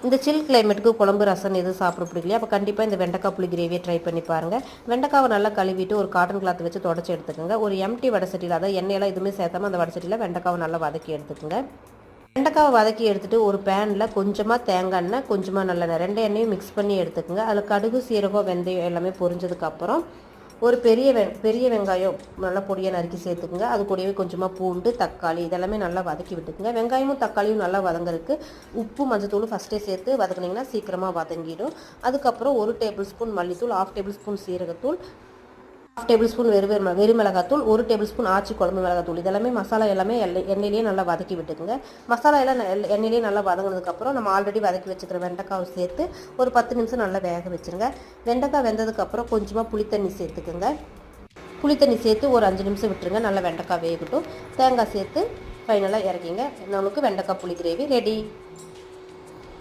இந்த சில் கிளைமேட்டுக்கு குழம்பு ரசம் எதுவும் சாப்பிட பிடிக்கலையா, அப்போ கண்டிப்பாக இந்த வெண்டைக்காய் புளி கிரேவியை ட்ரை பண்ணி பாருங்கள். வெண்டைக்காவை நல்லா கழுவிட்டு ஒரு காட்டன் கிளாத் வச்சு தொடச்சி எடுத்துக்கோங்க. ஒரு எம்டி வடை சட்டியில், அதாவது எண்ணெயெல்லாம் எதுவுமே சேர்த்தாமல் அந்த வடை சட்டியில் வெண்டைக்காவை நல்லா வதக்கி எடுத்துக்கோங்க. வெண்டைக்காவை வதக்கி எடுத்துகிட்டு ஒரு பேனில் கொஞ்சமாக தேங்காய் எண்ணெய், கொஞ்சமாக நல்லெண்ணெய், ரெண்டு எண்ணெயும் மிக்ஸ் பண்ணி எடுத்துக்கோங்க. அதில் கடுகு, சீரகம், வெந்தயம் எல்லாமே பொரிஞ்சதுக்கப்புறம் ஒரு பெரிய வெங்காயம் நல்லா பொடியாக நறுக்கி சேர்த்துக்குங்க. அது கூடவே கொஞ்சமாக பூண்டு, தக்காளி இதெல்லாமே நல்லா வதக்கி விட்டுக்குங்க. வெங்காயமும் தக்காளியும் நல்லா வதங்கிறதுக்கு உப்பு, மஞ்சத்தூள் ஃபஸ்ட்டே சேர்த்து வதக்குனிங்கன்னா சீக்கிரமாக வதங்கிடும். அதுக்கப்புறம் 1 டேபிள் ஸ்பூன் மல்லித்தூள், 1/2 டேபிள் ஸ்பூன் சீரகத்தூள், 1/2 டேபிள் ஸ்பூன் வெறும் மிளகாத்தூள், 1 டேபிள் ஸ்பூன் ஆச்சி குழம்பு மிளகாத்தூள், இதெல்லாமே மசாலா எல்லாமே எண்ணெயிலேயே நல்லா வதக்கி விட்டுக்குங்க. மசாலா எல்லாம் எண்ணெயிலேயே நல்லா வதங்கினதுக்கப்புறம் நம்ம ஆல்ரெடி வதக்கி வச்சுக்கிற வெண்டைக்காவை சேர்த்து ஒரு 10 நிமிஷம் நல்லா வேக வச்சுருங்க. வெண்டைக்காய் வெந்ததுக்கப்புறம் கொஞ்சமாக புளித்தண்ணி சேர்த்துக்குங்க. புளித்தண்ணி சேர்த்து ஒரு 5 நிமிஷம் விட்டுருங்க. நல்லா வெண்டைக்காய் வேகட்டும். தேங்காய் சேர்த்து ஃபைனலாக இறக்கிங்க. நம்மளுக்கு வெண்டைக்காய் புளி கிரேவி ரெடி.